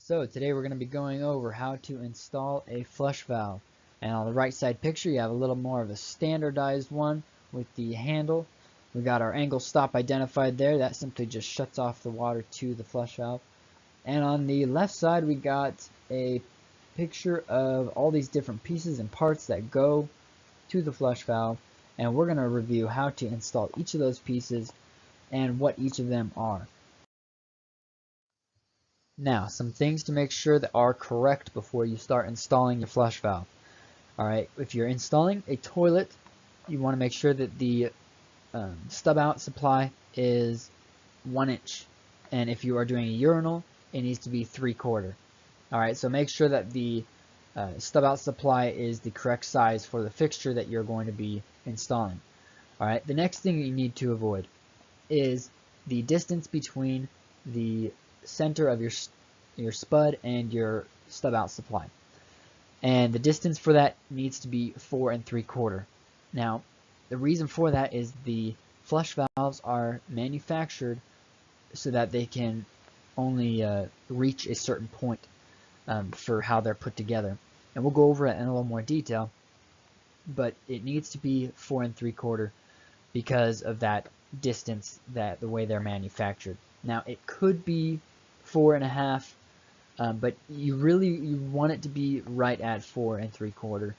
So today we're going to be going over how to install a flush valve. And on the right side picture you have a little more of a standardized one with the handle. We got our angle stop identified there. That simply just shuts off the water to the flush valve. And on the left side we got a picture of all these different pieces and parts that go to the flush valve. And we're going to review how to install each of those pieces and what each of them are. Now, some things to make sure that are correct before you start installing your flush valve. Alright, if you're installing a toilet, you want to make sure that the stub out supply is 1 inch. And if you are doing a urinal, it needs to be 3/4. Alright, so make sure that the stub out supply is the correct size for the fixture that you're going to be installing. Alright, the next thing you need to avoid is the distance between the center of your spud and your stub out supply, and the distance for that needs to be 4 3/4. Now the reason for that is the flush valves are manufactured so that they can only reach a certain point for how they're put together, and we'll go over it in a little more detail, but it needs to be 4 3/4 because of that distance, that the way they're manufactured. Now it could be 4.5, but you want it to be right at 4 3/4.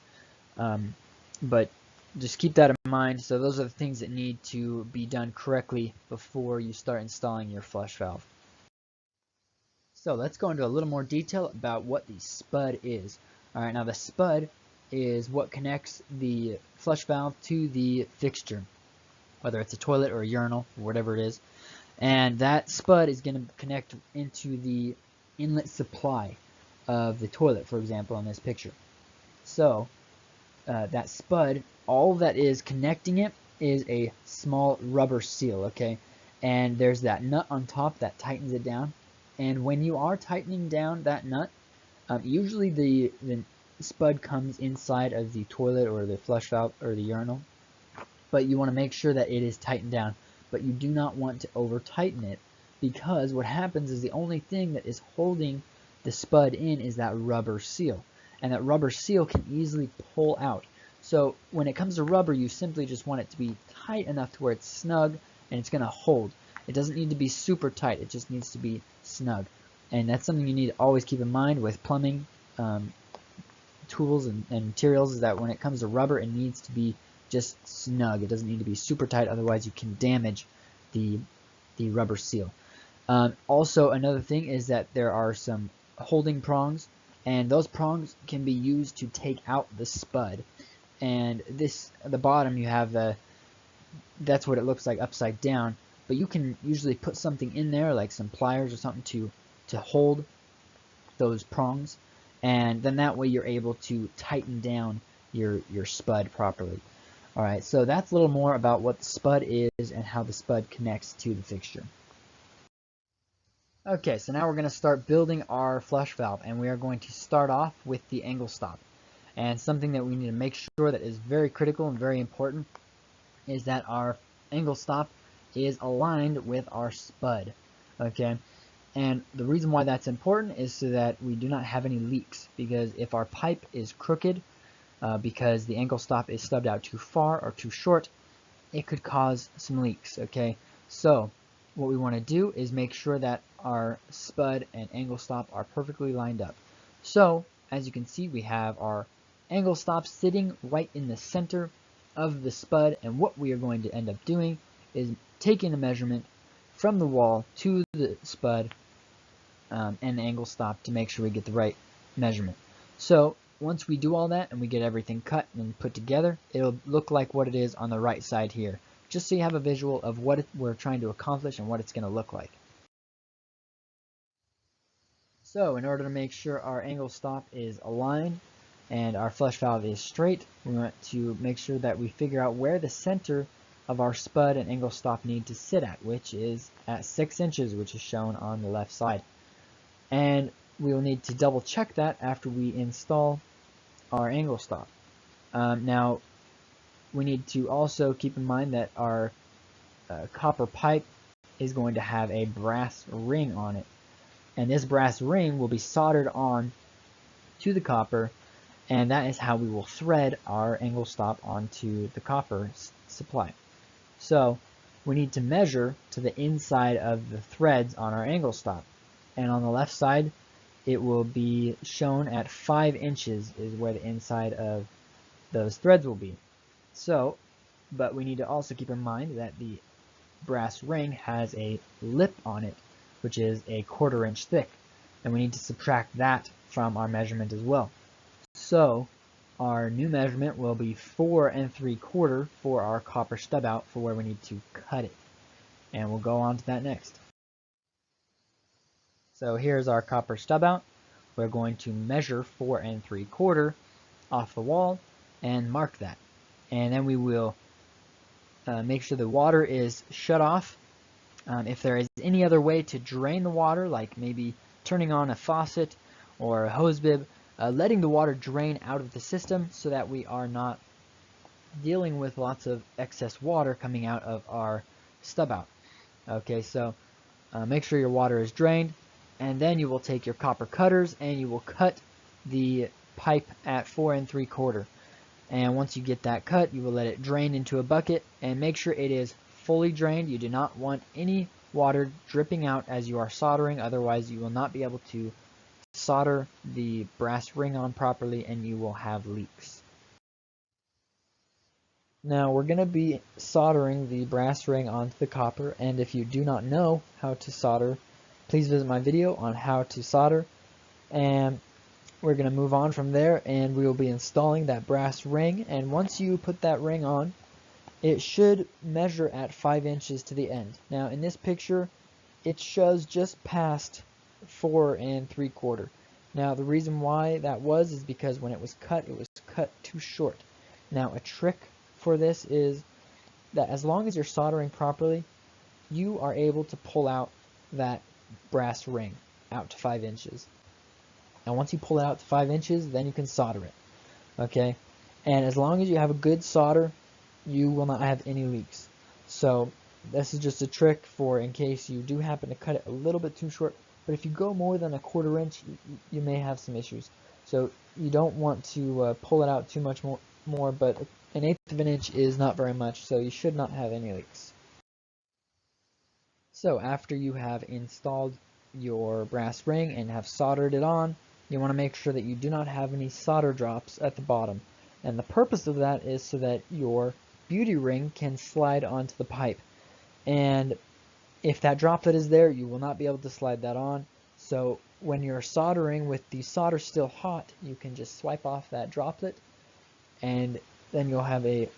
But just keep that in mind. So those are the things that need to be done correctly before you start installing your flush valve. So let's go into a little more detail about what the spud is. Alright, now the spud is what connects the flush valve to the fixture, whether it's a toilet or a urinal or whatever it is. And that spud is going to connect into the inlet supply of the toilet, for example, in this picture. So that spud, all that is connecting it is a small rubber seal, okay? And there's that nut on top that tightens it down. And when you are tightening down that nut, usually the spud comes inside of the toilet or the flush valve or the urinal, but you want to make sure that it is tightened down. But you do not want to over tighten it, because what happens is the only thing that is holding the spud in is that rubber seal, and that rubber seal can easily pull out. So when it comes to rubber, you simply just want it to be tight enough to where it's snug and it's going to hold. It doesn't need to be super tight, it just needs to be snug. And that's something you need to always keep in mind with plumbing tools and materials, is that when it comes to rubber, it needs to be just snug. It doesn't need to be super tight, otherwise you can damage the rubber seal. Also, another thing is that there are some holding prongs, and those prongs can be used to take out the spud. And this, at the bottom, you have that's what it looks like upside down, but you can usually put something in there, like some pliers or something, to hold those prongs, and then that way you're able to tighten down your spud properly. Alright, so that's a little more about what the spud is and how the spud connects to the fixture. Okay, so now we're going to start building our flush valve, and we are going to start off with the angle stop. And something that we need to make sure that is very critical and very important is that our angle stop is aligned with our spud. Okay, and the reason why that's important is so that we do not have any leaks, because if our pipe is crooked, because the angle stop is stubbed out too far or too short, it could cause some leaks. Okay, so what we want to do is make sure that our spud and angle stop are perfectly lined up. So as you can see, we have our angle stop sitting right in the center of the spud, and what we are going to end up doing is taking a measurement from the wall to the spud and the angle stop to make sure we get the right measurement. So once we do all that and we get everything cut and put together, it'll look like what it is on the right side here, just so you have a visual of what we're trying to accomplish and what it's going to look like. So in order to make sure our angle stop is aligned and our flush valve is straight, we want to make sure that we figure out where the center of our spud and angle stop need to sit at, which is at 6 inches, which is shown on the left side. And we will need to double check that after we install our angle stop. Now we need to also keep in mind that our copper pipe is going to have a brass ring on it. And this brass ring will be soldered on to the copper, and that is how we will thread our Anglestop onto the copper supply. So we need to measure to the inside of the threads on our Anglestop, and on the left side it will be shown at 5 inches is where the inside of those threads will be. So, but we need to also keep in mind that the brass ring has a lip on it, which is a 1/4 inch thick, and we need to subtract that from our measurement as well. So our new measurement will be 4 3/4 for our copper stub out for where we need to cut it, and we'll go on to that next. So here's our copper stub out. We're going to measure 4 3/4 off the wall and mark that, and then we will make sure the water is shut off. If there is any other way to drain the water, like maybe turning on a faucet or a hose bib, letting the water drain out of the system so that we are not dealing with lots of excess water coming out of our stub out. Okay, so make sure your water is drained, and then you will take your copper cutters and you will cut the pipe at 4 3/4. And once you get that cut, you will let it drain into a bucket and make sure it is fully drained. You do not want any water dripping out as you are soldering, otherwise you will not be able to solder the brass ring on properly and you will have leaks. Now we're going to be soldering the brass ring onto the copper, and if you do not know how to solder, please visit my video on how to solder, and we're going to move on from there and we will be installing that brass ring. And once you put that ring on, it should measure at 5 inches to the end. Now in this picture it shows just past 4 3/4. Now the reason why that is because when it was cut too short. Now a trick for this is that as long as you're soldering properly, you are able to pull out that brass ring out to 5 inches. Now once you pull it out to 5 inches, then you can solder it. Okay? And as long as you have a good solder, you will not have any leaks. So this is just a trick for in case you do happen to cut it a little bit too short. But if you go more than a 1/4 inch, you may have some issues. So you don't want to pull it out too much more, but 1/8 of an inch is not very much, so you should not have any leaks. So after you have installed your brass ring and have soldered it on, you want to make sure that you do not have any solder drops at the bottom. And the purpose of that is so that your beauty ring can slide onto the pipe. And if that droplet is there, you will not be able to slide that on. So when you're soldering with the solder still hot, you can just swipe off that droplet, and then you'll have a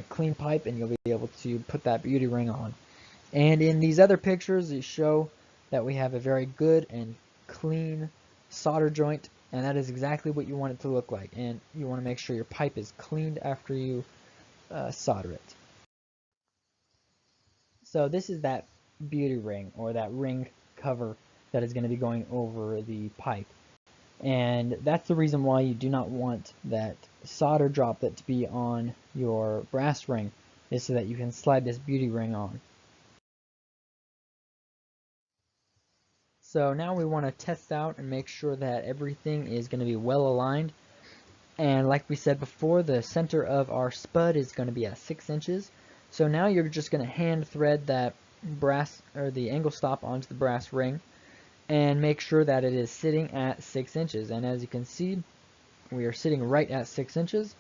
clean pipe and you'll be able to put that beauty ring on. And in these other pictures, they show that we have a very good and clean solder joint, and that is exactly what you want it to look like. And you want to make sure your pipe is cleaned after you solder it. So this is that beauty ring, or that ring cover that is going to be going over the pipe. And that's the reason why you do not want that solder droplet to be on your brass ring, is so that you can slide this beauty ring on. So now we want to test out and make sure that everything is going to be well aligned. And like we said before, the center of our spud is going to be at 6 inches. So now you're just going to hand thread that brass, or the Anglestop, onto the brass ring and make sure that it is sitting at 6 inches. And as you can see, we are sitting right at 6 inches.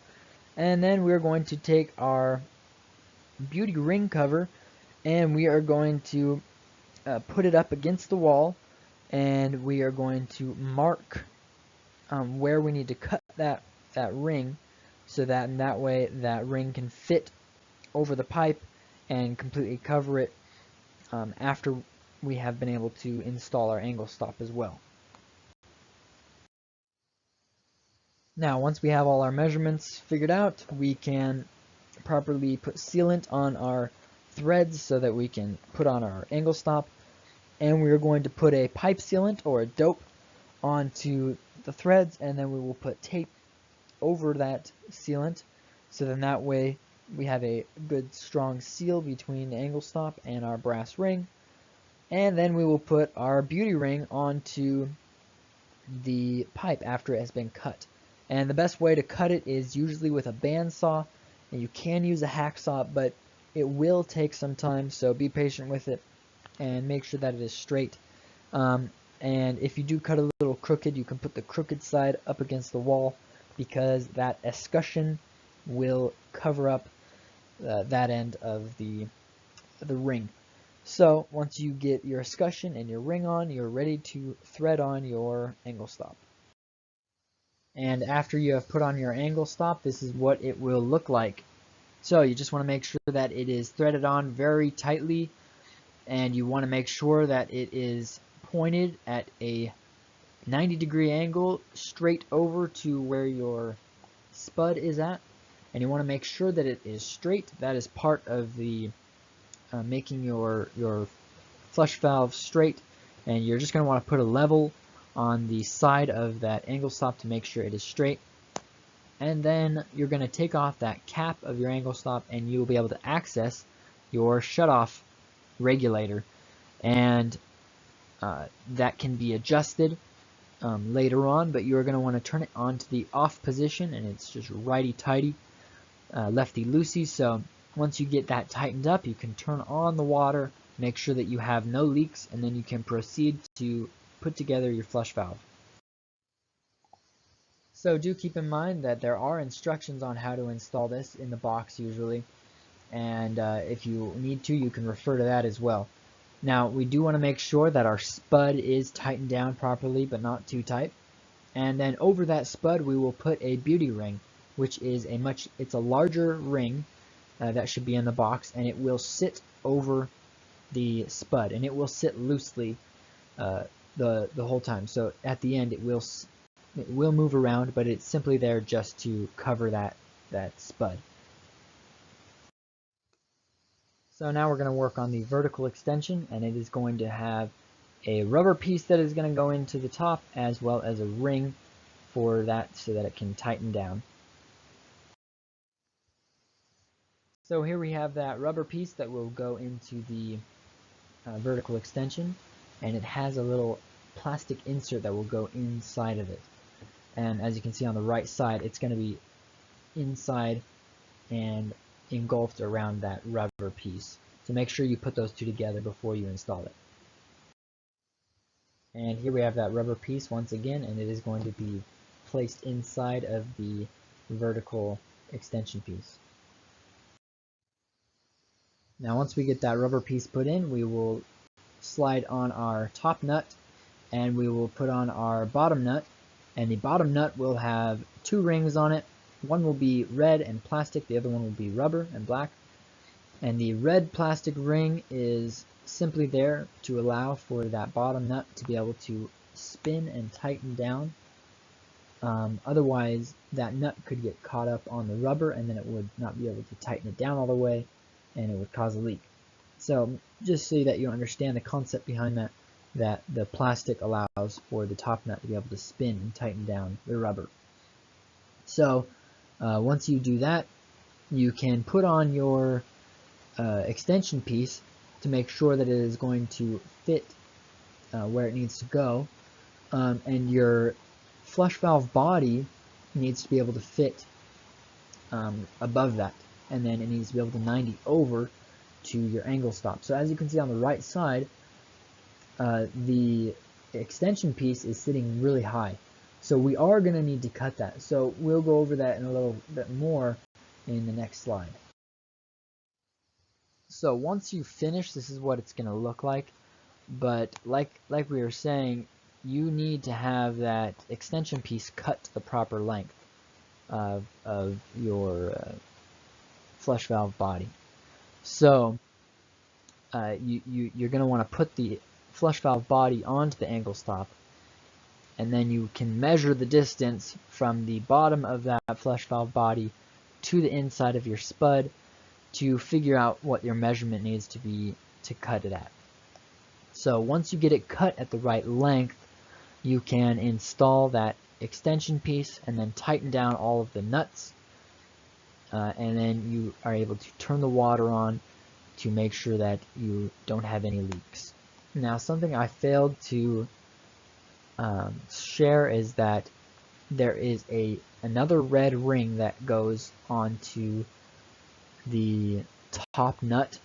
And then we're going to take our beauty ring cover and we are going to put it up against the wall, and we are going to mark where we need to cut that ring, so that in that way that ring can fit over the pipe and completely cover it after we have been able to install our Anglestop as well. Now once we have all our measurements figured out, we can properly put sealant on our threads so that we can put on our Anglestop. And we're going to put a pipe sealant or a dope onto the threads, and then we will put tape over that sealant, so then that way we have a good strong seal between the Anglestop and our brass ring. And then we will put our beauty ring onto the pipe after it has been cut. And the best way to cut it is usually with a bandsaw, and you can use a hacksaw, but it will take some time, so be patient with it and make sure that it is straight. And if you do cut a little crooked, you can put the crooked side up against the wall, because that escutcheon will cover up that end of the ring. So once you get your escutcheon and your ring on, you're ready to thread on your Anglestop. And after you have put on your Anglestop, this is what it will look like. So you just want to make sure that it is threaded on very tightly, and you want to make sure that it is pointed at a 90-degree angle straight over to where your spud is at, and you want to make sure that it is straight. That is part of the making your flush valve straight, and you're just going to want to put a level on the side of that Anglestop to make sure it is straight. And then you're going to take off that cap of your Anglestop, and you will be able to access your shutoff regulator, and that can be adjusted later on, but you're going to want to turn it on to the off position, and it's just righty-tighty, lefty-loosey. So once you get that tightened up, you can turn on the water, make sure that you have no leaks, and then you can proceed to put together your flush valve. So do keep in mind that there are instructions on how to install this in the box usually, and if you need to, you can refer to that as well. Now, we do want to make sure that our spud is tightened down properly, but not too tight. And then over that spud, we will put a beauty ring, which is it's a larger ring that should be in the box, and it will sit over the spud, and it will sit loosely the whole time. So at the end, it will move around, but it's simply there just to cover that spud. So now we're going to work on the vertical extension, and it is going to have a rubber piece that is going to go into the top, as well as a ring for that so that it can tighten down. So here we have that rubber piece that will go into the vertical extension, and it has a little plastic insert that will go inside of it. And as you can see on the right side, it's going to be inside and engulfed around that rubber piece. So make sure you put those two together before you install it. And here we have that rubber piece once again, and it is going to be placed inside of the vertical extension piece. Now once we get that rubber piece put in, we will slide on our top nut, and we will put on our bottom nut, and the bottom nut will have two rings on it. One will be red and plastic, the other one will be rubber and black. And the red plastic ring is simply there to allow for that bottom nut to be able to spin and tighten down. Otherwise, that nut could get caught up on the rubber, and then it would not be able to tighten it down all the way, and it would cause a leak. So just so that you understand the concept behind that the plastic allows for the top nut to be able to spin and tighten down the rubber. So once you do that, you can put on your extension piece to make sure that it is going to fit where it needs to go, and your flush valve body needs to be able to fit above that, and then it needs to be able to 90 over to your Anglestop. So as you can see on the right side, the extension piece is sitting really high. So we are going to need to cut that. So we'll go over that in a little bit more in the next slide. So once you finish, this is what it's going to look like. But like we were saying, you need to have that extension piece cut to the proper length of your flush valve body. So you're going to want to put the flush valve body onto the Anglestop, and then you can measure the distance from the bottom of that flush valve body to the inside of your spud to figure out what your measurement needs to be to cut it at. So once you get it cut at the right length, you can install that extension piece and then tighten down all of the nuts, and then you are able to turn the water on to make sure that you don't have any leaks. Now, something I failed to share is that there is another red ring that goes onto the top nut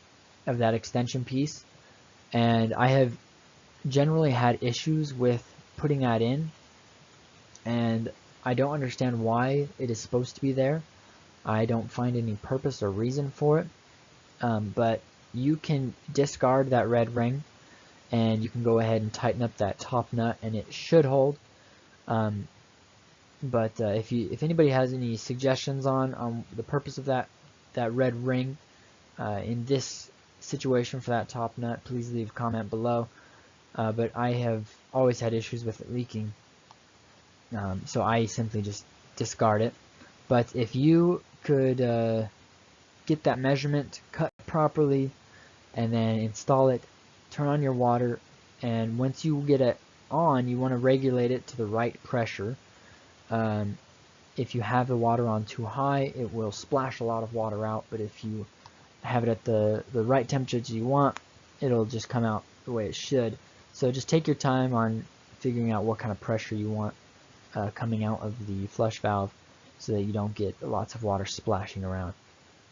of that extension piece, and I have generally had issues with putting that in, and I don't understand why it is supposed to be there. I don't find any purpose or reason for it, but you can discard that red ring and you can go ahead and tighten up that top nut and it should hold. But if anybody has any suggestions on the purpose of that red ring in this situation for that top nut, please leave a comment below. But I have always had issues with it leaking, so I simply just discard it. But if you could get that measurement cut properly and then install it, turn on your water, and once you get it on, you want to regulate it to the right pressure. If you have the water on too high, it will splash a lot of water out, but if you have it at the right temperature you want, it'll just come out the way it should. So just take your time on figuring out what kind of pressure you want coming out of the flush valve so that you don't get lots of water splashing around.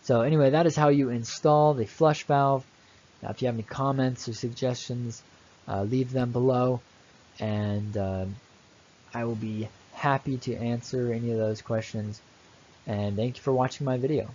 So anyway, that is how you install the flush valve. Now, if you have any comments or suggestions, leave them below, and I will be happy to answer any of those questions. And thank you for watching my video.